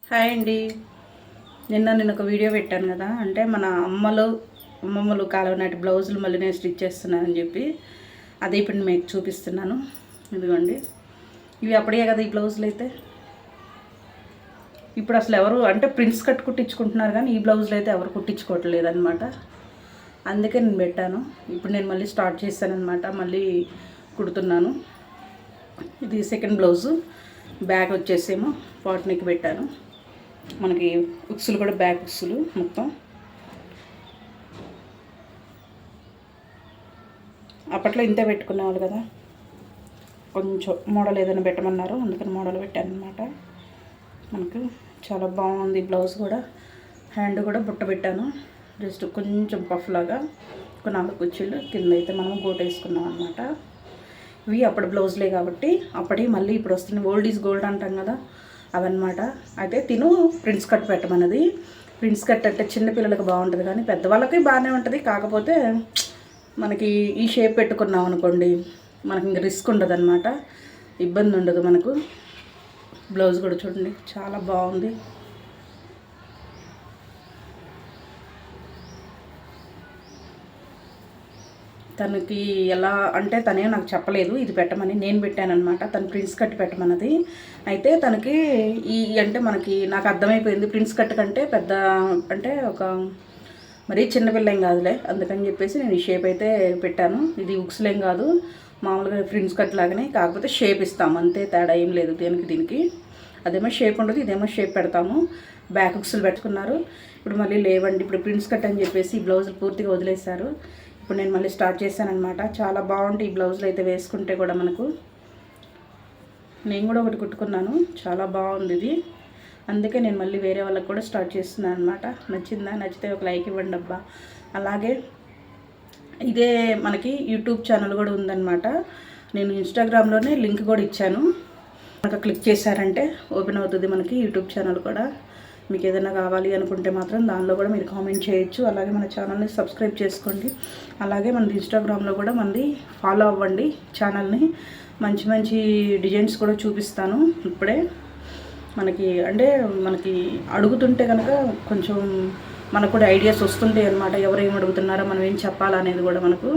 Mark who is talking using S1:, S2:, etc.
S1: Hi అండి. నేను ఒక వీడియో పెట్టాను కదా, అంటే మన అమ్మమ్మలు కాలం నాటి బ్లౌజులు మళ్ళీ నేను స్టిచ్ చేస్తున్నానని చెప్పి అదే ఇప్పుడు మీకు చూపిస్తున్నాను. ఇదిగోండి, ఇవి అప్పుడే కదా ఈ బ్లౌజులు అయితే. ఇప్పుడు అసలు ఎవరు అంటే ప్రింట్స్ కట్ కుట్టించుకుంటున్నారు, కానీ ఈ బ్లౌజులు అయితే ఎవరు కుట్టించుకోవట్లేదు అనమాట. అందుకే నేను పెట్టాను. ఇప్పుడు నేను మళ్ళీ స్టార్ట్ చేశాను అనమాట, మళ్ళీ కుడుతున్నాను. ఇది సెకండ్ బ్లౌజు. బ్యాక్ వచ్చేసేమో పాట్నెక్ పెట్టాను. మనకి ఉక్సులు కూడా బ్యాక్ ఉక్సులు మొత్తం. అప్పట్లో ఇంతే పెట్టుకునేవాళ్ళు కదా, కొంచెం మోడల్ ఏదైనా పెట్టమన్నారు, అందుకని మోడల్ పెట్టాను అనమాట. మనకు చాలా బాగుంది బ్లౌజ్ కూడా. హ్యాండ్ కూడా బుట్ట పెట్టాను, జస్ట్ కొంచెం పఫ్ లాగా. ఒక 4 కుర్చీలు కింద అయితే మనం గోట వేసుకున్నాం అనమాట. ఇవి అప్పుడు బ్లౌజ్లే కాబట్టి అప్పటి మళ్ళీ ఇప్పుడు వస్తుంది. ఓల్డ్ ఈజ్ గోల్డ్ అంటాం కదా, అవన్నమాట. అయితే తిను ప్రిన్స్ కట్ పెట్టమన్నది. ప్రిన్స్ కట్ అంటే చిన్నపిల్లలకు బాగుంటుంది, కానీ పెద్దవాళ్ళకి బాగానే ఉంటుంది. కాకపోతే మనకి ఈ షేప్ పెట్టుకున్నాం అనుకోండి, మనకి ఇంక రిస్క్ ఉండదు అనమాట, ఇబ్బంది ఉండదు మనకు. బ్లౌజ్ కూడా చూడండి చాలా బాగుంది. తనకి ఎలా అంటే తనే నాకు చెప్పలేదు ఇది పెట్టమని, నేను పెట్టానమాట. తను ప్రిన్స్ కట్ పెట్టమన్నది. అయితే తనకి ఈ అంటే నాకు అర్థమైపోయింది, ప్రిన్స్ కట్ కంటే పెద్ద అంటే ఒక మరీ చిన్నపిల్లేం కాదులే, అందుకని చెప్పేసి నేను ఈ షేప్ అయితే పెట్టాను. ఇది ఉక్స్లేం కాదు, మామూలుగా ప్రిన్స్ కట్ లాగానే, కాకపోతే షేప్ ఇస్తాము అంతే, తేడా ఏం లేదు దీనికి. అదేమో షేప్ ఉండదు, ఇదేమో షేప్ పెడతాము. బ్యాక్ ఉక్సులు పెట్టుకున్నారు. ఇప్పుడు మళ్ళీ లేవండి, ఇప్పుడు ప్రిన్స్ కట్ అని చెప్పేసి బ్లౌజులు పూర్తిగా వదిలేశారు. ఇప్పుడు నేను మళ్ళీ స్టార్ట్ చేశాను అనమాట. చాలా బాగుంటాయి ఈ బ్లౌజులు అయితే వేసుకుంటే కూడా మనకు. నేను కూడా ఒకటి కుట్టుకున్నాను, చాలా బాగుంది ఇది. అందుకే నేను మళ్ళీ వేరే వాళ్ళకి కూడా స్టార్ట్ చేస్తున్నాను అనమాట. నచ్చిందా? నచ్చితే ఒక లైక్ ఇవ్వండి అబ్బా. అలాగే ఇదే మనకి యూట్యూబ్ ఛానల్ కూడా ఉందన్నమాట. నేను ఇన్స్టాగ్రామ్లోనే లింక్ కూడా ఇచ్చాను, మనకు క్లిక్ చేశారంటే ఓపెన్ అవుతుంది మనకి యూట్యూబ్ ఛానల్ కూడా. మీకు ఏదైనా కావాలి అనుకుంటే మాత్రం దానిలో కూడా మీరు కామెంట్ చేయొచ్చు. అలాగే మన ఛానల్ని సబ్స్క్రైబ్ చేసుకోండి. అలాగే మన ఇన్స్టాగ్రామ్లో కూడా మనది ఫాలో అవ్వండి ఛానల్ని. మంచి మంచి డిజైన్స్ కూడా చూపిస్తాను ఇప్పుడే. మనకి అడుగుతుంటే కనుక కొంచెం మనకు కూడా ఐడియాస్ వస్తుంటాయి అన్నమాట, ఎవరేం అడుగుతున్నారో మనం ఏం చెప్పాలనేది కూడా మనకు.